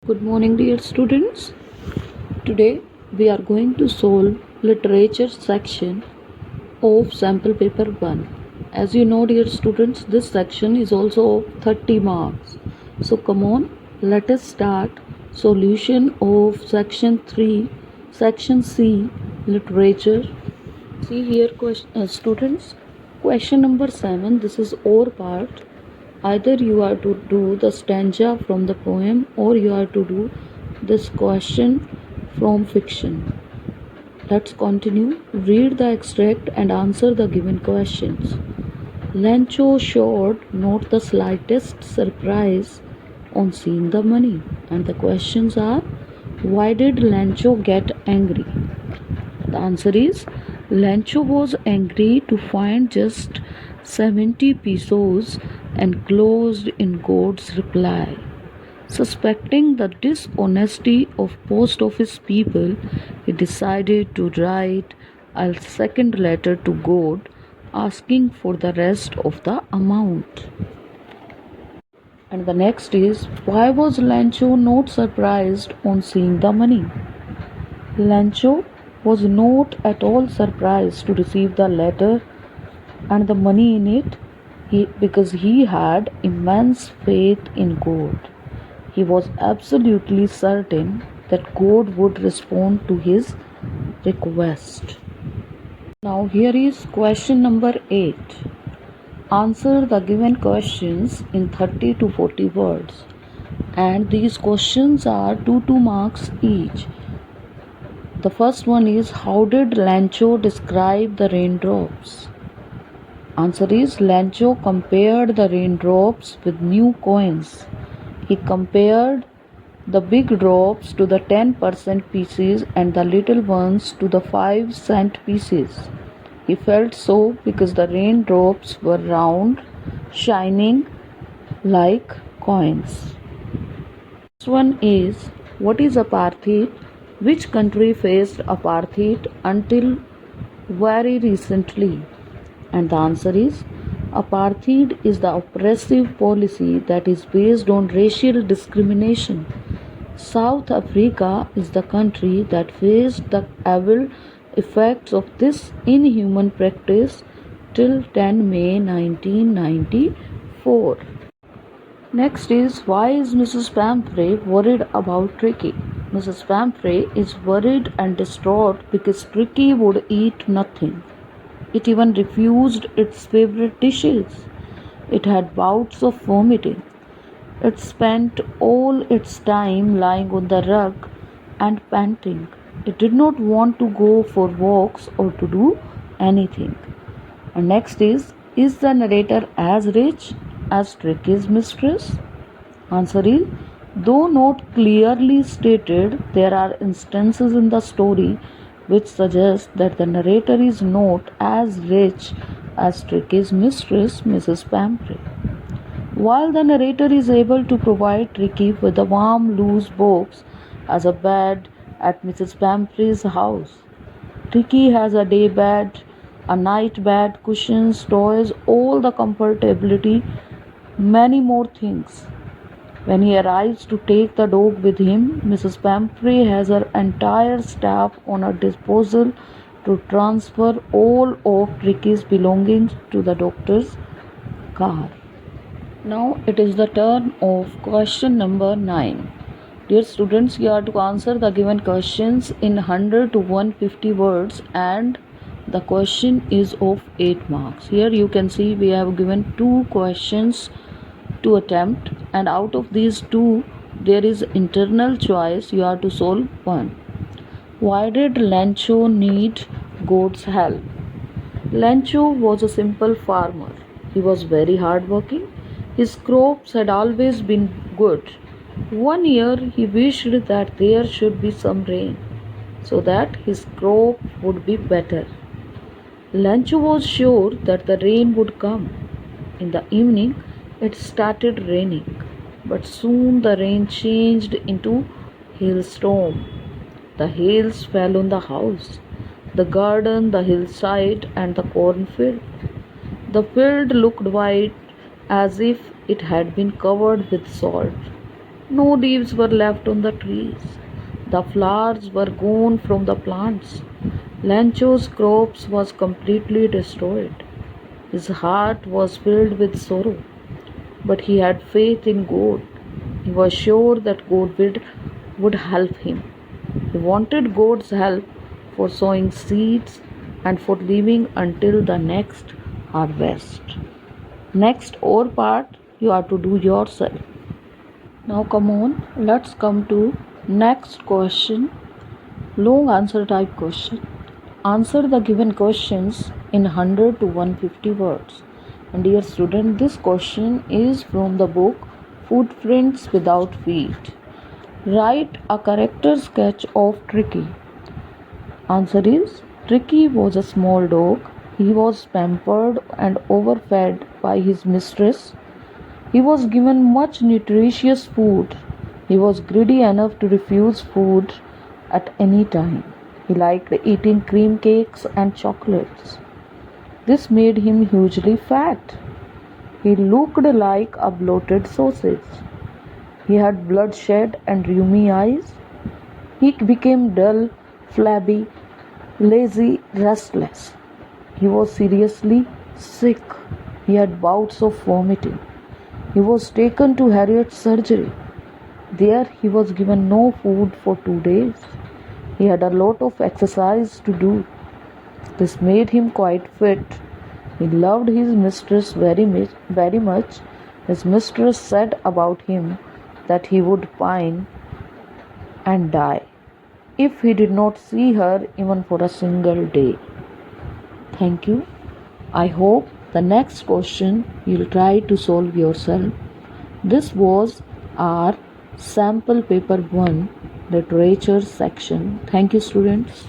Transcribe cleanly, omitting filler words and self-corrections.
Good morning, dear students. Today we are going to solve literature section of sample paper 1. As you know, dear students, this section is also of 30 marks. So come on, let us start solution of section 3, section C, literature. See here, students, question number 7. This is or part. Either you are to do the stanza from the poem or you are to do this question from fiction. Let's continue. Read the extract and answer the given questions. Lancho showed not the slightest surprise on seeing the money. And the questions are, why did Lancho get angry? The answer is, Lancho was angry to find just 70 pesos enclosed in God's reply. Suspecting the dishonesty of post office people, he decided to write a second letter to God asking for the rest of the amount. And the next is, why was Lancho not surprised on seeing the money? Lancho was not at all surprised to receive the letter and the money in it because he had immense faith in God. He was absolutely certain that God would respond to his request. Now, here is question number 8. Answer the given questions in 30 to 40 words. And these questions are 2 marks each. The first one is, how did Lancho describe the raindrops? Answer is, Lancho compared the raindrops with new coins. He compared the big drops to the 10% pieces and the little ones to the 5-cent pieces. He felt so because the raindrops were round, shining like coins. Next one is, what is apartheid? Which country faced apartheid until very recently? And the answer is, apartheid is the oppressive policy that is based on racial discrimination. South Africa is the country that faced the evil effects of this inhuman practice till 10 May 1994. Next is, why is Mrs. Pamphray worried about Tricky? Mrs. Pamphray is worried and distraught because Tricky would eat nothing. It even refused its favorite dishes. It had bouts of vomiting. It spent all its time lying on the rug and panting. It did not want to go for walks or to do anything. And next is the narrator as rich as Tricky's mistress? Answer is, though not clearly stated, there are instances in the story which suggest that the narrator is not as rich as Tricky's mistress, Mrs. Pamphray. While the narrator is able to provide Tricky with a warm, loose box as a bed at Mrs. Pamphre's house, Tricky has a day bed, a night bed, cushions, toys, all the comfortability, many more things. When he arrives to take the dog with him, Mrs. Pamphray has her entire staff on her disposal to transfer all of Tricky's belongings to the doctor's car. Now it is the turn of question number 9. Dear students, you are to answer the given questions in 100 to 150 words and the question is of 8 marks. Here you can see we have given 2 questions to attempt and out of these 2 there is internal choice. You have to solve one. Why did Lancho need God's help? Lancho was a simple farmer. He was very hardworking. His crops had always been good. One year he wished that there should be some rain so that his crop would be better. Lancho was sure that the rain would come. In the evening it started raining, but soon the rain changed into hailstorm. The hails fell on the house, the garden, the hillside, and the cornfield. The field looked white as if it had been covered with salt. No leaves were left on the trees. The flowers were gone from the plants. Lancho's crops was completely destroyed. His heart was filled with sorrow, but he had faith in God. He was sure that would help him. He wanted God's help for sowing seeds and for living until the next harvest. Next, or part you have to do yourself. Now come on, let's come to next question. Long answer type question. Answer the given questions in 100 to 150 words. And dear student, this question is from the book Footprints Without Feet. Write a character sketch of Tricky. Answer is Tricky was a small dog. He was pampered and overfed by his mistress. He was given much nutritious food. He was greedy enough to refuse food at any time. He liked eating cream cakes and chocolates. This made him hugely fat. He looked like a bloated sausage. He had bloodshot and rheumy eyes. He became dull, flabby, lazy, restless. He was seriously sick. He had bouts of vomiting. He was taken to Harriet's surgery. There he was given no food for 2 days. He had a lot of exercise to do. This made him quite fit. He loved his mistress very much. His mistress said about him that he would pine and die if he did not see her even for a single day. Thank you. I hope the next question you'll try to solve yourself. This was our sample paper 1 literature section. Thank you, students.